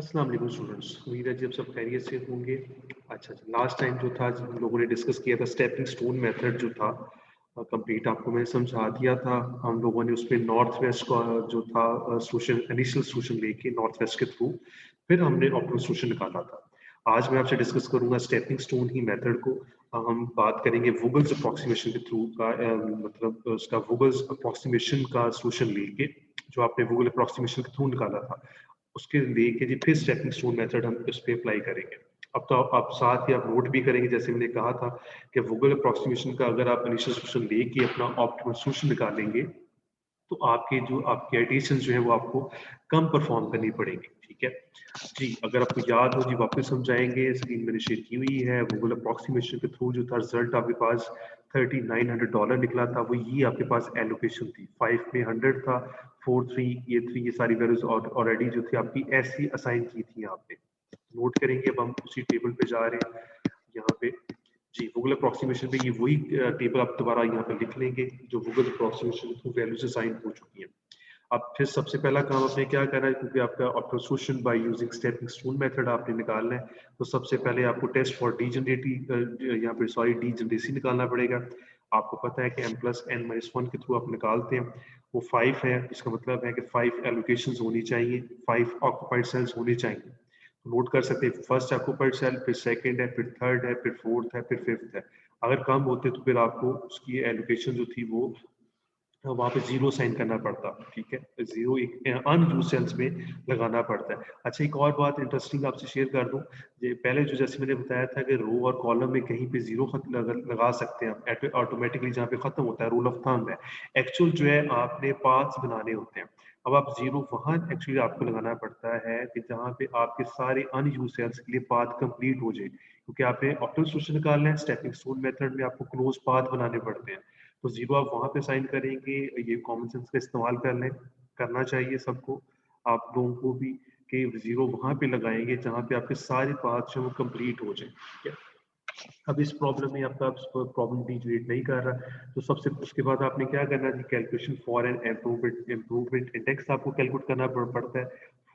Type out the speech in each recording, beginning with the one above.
अस्सलाम वालेकुम स्टूडेंट्स, उम्मीद है जी आप सब खैरियत से होंगे। अच्छा जी, लास्ट टाइम जो था हम लोगों ने डिस्कस किया था स्टेपिंग स्टोन मेथड जो था कंप्लीट आपको मैंने समझा दिया था। हम लोगों ने उसमें नॉर्थ वेस्ट का जो था सोल्यूशन इनिशियल सोल्यूशन लेके नॉर्थ वेस्ट के थ्रू फिर हमने ऑप्टिमल सोल्यूशन निकाला था। आज मैं आपसे डिस्कस करूंगा स्टेपिंग स्टोन ही मेथड को। हम बात करेंगे वुगल्स अप्रॉक्सीमेशन के थ्रू का मतलब उसका वुगल्स अप्रॉक्सीमेशन का सोल्यूशन लेके जो आपने वुगल अप्रॉक्सीमेशन के थ्रू निकाला था उसके लेके जी फिर स्टेपिंग स्टोन मेथड हम इस पे अप्लाई करेंगे। अब तो आप साथ ही आप नोट भी करेंगे जैसे मैंने कहा था कि वुगल अप्रॉक्सीमेशन का अगर आप इनिशियल सोल्यूशन लेके अपना ऑप्टिमल सोल्यूशन निकालेंगे तो आपके जो आपके एडिशन जो है वो आपको कम परफॉर्म करनी पड़ेगी। ठीक है जी, अगर आपको याद हो जी वापस समझाएंगे। स्क्रीन मैंने शेयर की हुई है। गूगल अप्रॉक्सीमेशन के थ्रू जो था रिजल्ट आपके पास $3900 निकला था। वो ये आपके पास एलोकेशन थी। 5 में 100 था, 4 3 ये 3 ये सारी वैल्यूज ऑलरेडी जो थी आपकी ऐसी असाइन की थी यहाँ पे। नोट करेंगे। अब हम उसी टेबल पे जा रहे हैं यहाँ पे जी। गूगल अप्रॉक्सीमेशन पे ये वही टेबल आप दोबारा यहाँ पे लिख लेंगे जो Google approximation through values assign हो चुकी है। अब फिर सबसे पहला काम आपने क्या करना है, क्योंकि आपका optimal solution by using stepping stone method आपने निकालना है। तो सबसे पहले आपको टेस्ट फॉर यहाँ पे सॉरी डीजनरेसी निकालना पड़ेगा। आपको पता है कि m+n-1 के थ्रू आप निकालते हैं। वो 5 है, इसका मतलब है कि 5 एलोकेशंस होनी चाहिए, 5 ऑक्यूपाइड सेल्स होने चाहिए। तो नोट कर सकते हैं फर्स्ट ऑक्यूपाइड सेल, फिर सेकंड है, फिर थर्ड है, फिर फोर्थ है, फिर फिफ्थ है। अगर कम होते तो फिर आपको उसकी एलोकेशन जो थी वो वहाँ पे जीरो साइन करना पड़ता। ठीक है, जीरो एक अनयूज सेल्स में लगाना पड़ता है। अच्छा, एक और बात इंटरेस्टिंग आपसे शेयर कर दूं। ये पहले जो जैसे मैंने बताया था कि रो और कॉलम में कहीं पे जीरो लगा सकते हैं आप ऑटोमेटिकली जहाँ पे खत्म होता है, रूल ऑफ थंब है। एक्चुअल जो है आपने पाथ्स बनाने होते हैं। अब आप जीरो वहां एक्चुअली आपको लगाना पड़ता है कि जहाँ पे आपके सारे अनयूज सेल्स के लिए पाथ कंप्लीट हो जाए, क्योंकि आपने ऑप्टिमल सोल्यूशन निकालना है। स्टेपिंग स्टोन मेथड में आपको क्लोज पाथ बनाने पड़ते हैं। तो जीरो आप वहां पे साइन करेंगे। ये कॉमन सेंस का इस्तेमाल करना चाहिए सबको, आप लोगों को भी, कि जीरो वहां पे लगाएंगे जहां पे आपके सारे पाथ जो कंप्लीट हो जाए। ठीक है, अब इस प्रॉब्लम में आपका प्रॉब्लम डिजरेट नहीं कर रहा, तो सबसे उसके बाद आपने क्या करना है, calculation for an improvement index आपको कैलकुलेट करना पड़ता है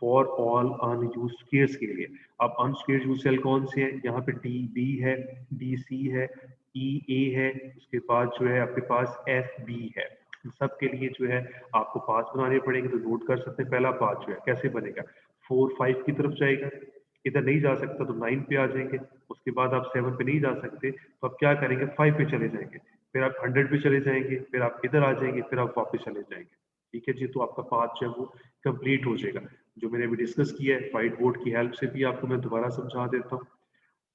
फॉर ऑल अनयूज्ड स्क्वेयर्स के लिए। अब अनस्क्वेयर्ड यूज सेल कौन से हैं, यहाँ पे डी बी है, डी सी है, ई ए है, उसके बाद जो है आपके पास एफ बी है। इन सब के लिए जो है आपको पाथ बनाने पड़ेंगे। तो नोट कर सकते हैं पहला पाथ जो है कैसे बनेगा, 4 5 की तरफ जाएगा, इधर नहीं जा सकता तो 9 पे आ जाएंगे। उसके बाद आप 7 पे नहीं जा सकते तो आप क्या करेंगे, 5 पे चले जाएंगे, फिर आप 100 पे चले जाएंगे, फिर आप इधर आ जाएंगे, फिर आप वापस चले जाएंगे। ठीक है जी, तो आपका पाथ जो है वो कंप्लीट हो जाएगा। जो मैंने अभी डिस्कस किया है व्हाइट बोर्ड की हेल्प से भी आपको मैं दोबारा समझा देता हूँ।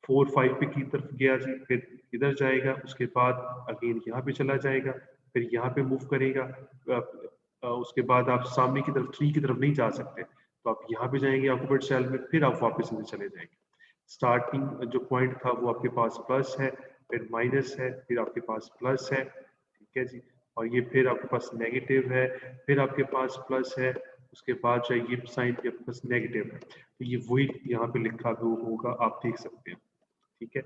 4 5 पे की तरफ गया जी, फिर इधर जाएगा, उसके बाद अगेन यहाँ पे चला जाएगा, फिर यहाँ पे मूव करेगा। उसके बाद आप सामने की तरफ 3 की तरफ नहीं जा सकते, तो आप यहाँ पे जाएंगे ऑक्यूपाइड सेल में, फिर आप वापस इधर चले जाएंगे। स्टार्टिंग जो पॉइंट था वो आपके पास प्लस है, फिर माइनस है, फिर आपके पास प्लस है। ठीक है जी, और ये फिर आपके पास नेगेटिव है, फिर आपके पास प्लस है, उसके बाद जो है ये साइन आपके पास नेगेटिव है। तो ये वही यहाँ पे लिखा होगा, आप देख सकते हैं। ठीक है,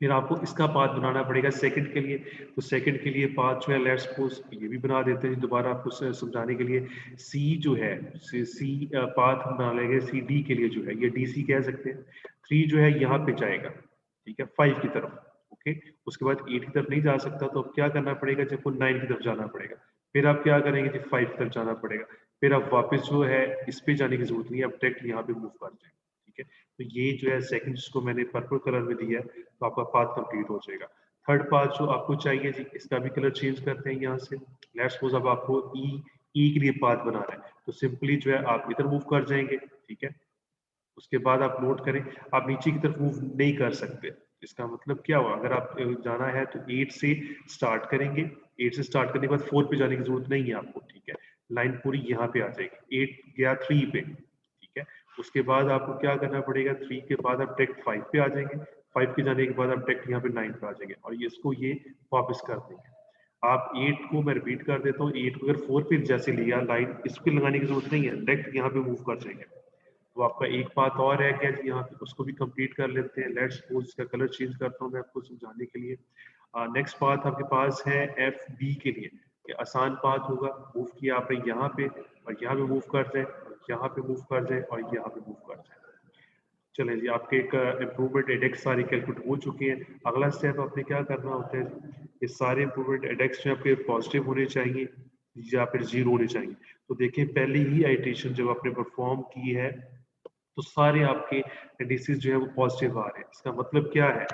फिर आपको इसका पाथ बनाना पड़ेगा सेकंड के लिए। तो सेकंड के लिए पाथ जो है लेट्स सपोज ये भी बना देते हैं दोबारा आपको समझाने के लिए। सी जो है सी पाथ हम बना लेंगे सी डी के लिए, जो है ये डी सी कह सकते हैं। 3 जो है यहाँ पे जाएगा, ठीक है, 5 की तरफ। ओके, उसके बाद 8 की तरफ नहीं जा सकता तो अब क्या करना पड़ेगा, जब वो 9 की तरफ जाना पड़ेगा। फिर आप क्या करेंगे जी, 5 की तरफ जाना पड़ेगा। फिर आप वापस जो है इस पे जाने की जरूरत नहीं है, आप डायरेक्ट यहाँ पे मूव कर जाएंगे। ठीक है, तो ये जो है सेकंड जिसको मैंने पर्पल कलर में दिया है, तो आपका पाथ कंप्लीट हो जाएगा। थर्ड पाथ जो आपको चाहिए जी, इसका भी कलर चेंज करते हैं यहाँ से। लेट्स सपोज अब आपको ई के लिए पाथ बनाना है, तो सिंपली जो है आप इधर मूव कर जाएंगे। ठीक है, उसके बाद आप नोट करें, आप नीचे की तरफ मूव नहीं कर सकते। इसका मतलब क्या हुआ, अगर आप जाना है तो 8 से स्टार्ट करेंगे। 8 से स्टार्ट करने के बाद 4 पे जाने की जरूरत नहीं है आपको। ठीक है, लाइन पूरी यहाँ पे आ जाएगी। 8 गया 3 पे। ठीक है, उसके बाद आपको क्या करना पड़ेगा, 3 के बाद आप डायरेक्ट 5 पे आ जाएंगे। 5 पे जाने के बाद आप डायरेक्ट यहाँ पे 9 पे आ जाएंगे, और ये इसको ये वापस कर देंगे। आप 8 को मैं रिपीट कर देता हूँ, 8 को अगर 4 पे जैसे लिया लाइन, इस पे लगाने की जरूरत नहीं है, डायरेक्ट यहाँ पे मूव कर जाएंगे। तो आपका एक बात और रह गया जी, यहाँ पे उसको भी कंप्लीट कर लेते हैं। लेट्स सपोज इसका कलर चेंज करता हूँ मैं आपको समझाने के लिए। नेक्स्ट पाथ आपके पास है एफ बी के लिए। ये आसान पाथ होगा, मूव किया आपने यहाँ पे और यहाँ पे मूव कर जाए, यहाँ पे मूव कर जाए और यहाँ पे मूव कर जाए। चलें जी, आपके एक इम्प्रूवमेंट इंडेक्स सारे कैलकुलेट हो चुके हैं। अगला स्टेप आपने क्या करना होता है, ये सारे इम्प्रूवमेंट इंडेक्स जो आपके पॉजिटिव होने चाहिए या फिर जीरो होने चाहिए। तो देखिए पहली ही आइटरेशन जब आपने परफॉर्म की है तो सारे आपके इंडिसेस जो है वो पॉजिटिव आ रहे हैं। इसका मतलब क्या है,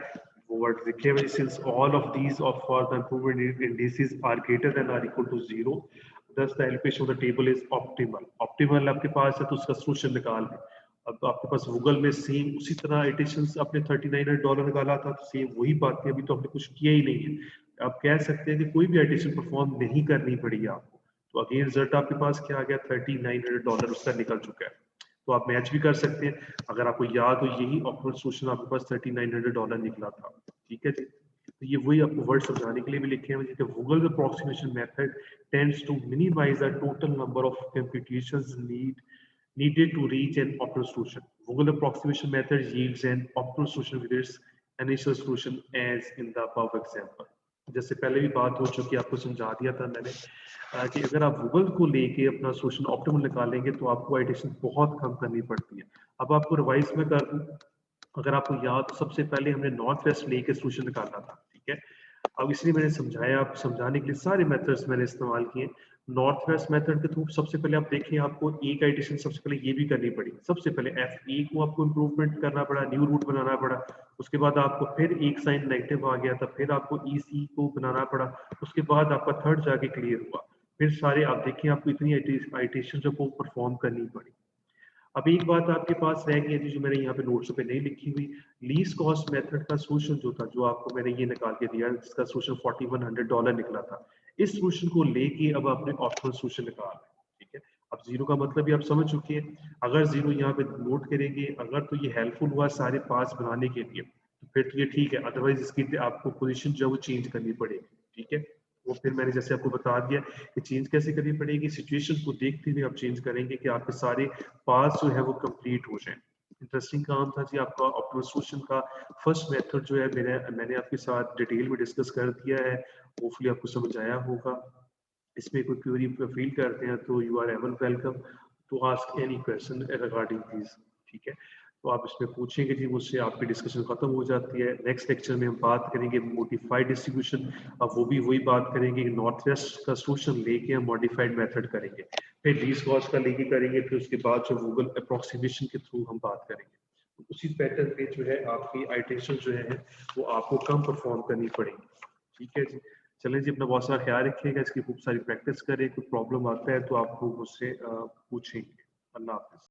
वो वर्ड लिखे हुए since all of these of for the improvement indices are greater than or equal to zero, thus the allocation of the table is optimal. Optimal आपके पास है तो उसका सोल्यूशन निकाल लें। अब आपके पास गूगल में सेम उसी तरह एडिशंस आपने $3900 निकाला था, तो सेम वही बात है, अभी तो आपने कुछ किया ही नहीं है। आप कह सकते हैं कि कोई भी एडिशन परफॉर्म नहीं करनी पड़ी आपको। तो अगेन रिजल्ट आपके पास क्या आ गया, $3900 उसका निकल चुका है। तो आप मैच भी कर सकते हैं। अगर आपको याद हो यही ऑप्टिमल सोल्यूशन आपके पास $3900 निकला था। ठीक है जी, तो ये वही आपको वर्ड समझाने के लिए भी लिखे हैं कि Google approximation method tends to minimize the total number of computations needed to reach an optimal solution. Google approximation method yields an optimal solution with its initial solution as in the above example. जैसे पहले भी बात हो चुकी है, आपको समझा दिया था मैंने कि अगर आप गूगल को लेके अपना सोल्यूशन ऑप्टिमल निकालेंगे तो आपको आइटेशन बहुत कम करनी पड़ती है। अब आपको रिवाइज में कर दूं, अगर आपको याद तो सबसे पहले हमने नॉर्थ वेस्ट लेके सोल्यूशन निकालना था। ठीक है, अब इसलिए मैंने समझाया, आप समझाने के लिए सारे मेथड्स मैंने इस्तेमाल किए। नॉर्थ वेस्ट मेथड के थ्रू सबसे पहले आप देखिए, आपको एक आइटेशन सबसे पहले ये भी करनी पड़ी। सबसे पहले F1 को आपको इम्प्रूवमेंट करना पड़ा, न्यू रूट बनाना पड़ा। उसके बाद आपको फिर एक साइन नेगेटिव आ गया था, फिर आपको EC को बनाना पड़ा। उसके बाद आपका थर्ड जाके क्लियर हुआ। फिर सारे आप देखिए, आपको इतनी आइटेशन जो परफॉर्म करनी पड़ी। अब एक बात आपके पास रह गई थी जो मैंने यहाँ पे नोट्स पे नहीं लिखी हुई, लीस्ट कॉस्ट मेथड का सोल्यूशन जो था, जो आपको मैंने ये निकाल के दिया, जिसका सोल्यूशन $4100 निकला था। इस सोल्यूशन को लेके अब आपने ऑप्टिमल सोल्यूशन निकाला है। ठीक है, अब जीरो का मतलब भी आप समझ चुके हैं। अगर जीरो यहाँ पे नोट करेंगे, अगर तो ये हेल्पफुल हुआ सारे पास बनाने के लिए तो फिर तो ये ठीक है, अदरवाइज इसकी आपको पोजिशन जो है वो चेंज करनी पड़ेगी। ठीक है, वो फिर मैंने जैसे आपको बता दिया कि चेंज कैसे करनी पड़ेगी, सिचुएशन को देखते हुए आप चेंज करेंगे कि आपके सारे पास जो है वो कंप्लीट हो जाए। इंटरेस्टिंग काम था जी आपका ऑप्टिमल सोल्यूशन का फर्स्ट मेथड जो है मैंने आपके साथ डिटेल में डिस्कस कर दिया है। होपफुली आपको समझ आया होगा। इसमें कोई क्वेरी फील करते हैं तो you are ever welcome to ask any question regarding this. ठीक है, तो आप इसमें पूछेंगे जी मुझसे, आपकी डिस्कशन खत्म हो जाती है। नेक्स्ट लेक्चर में हम बात करेंगे मॉडिफाइड डिस्ट्रीब्यूशन। अब वो भी वही बात करेंगे कि नॉर्थ वेस्ट का सोल्यूशन लेके हम मॉडिफाइड मेथड करेंगे, फिर लीस्ट कॉस्ट का लेके करेंगे, फिर उसके बाद जो गूगल अप्रोक्सीमेशन के थ्रू हम बात करेंगे। उसी पैटर्न पे जो है आपकी आइटेशन जो है वो आपको कम परफॉर्म करनी पड़ेगी। ठीक है जी, चलें जी, अपना बहुत सारा ख्याल रखिएगा, इसकी खूब सारी प्रैक्टिस करें। कोई प्रॉब्लम आता है तो आप लोग मुझसे पूछेंगे। अल्लाह हाफिज।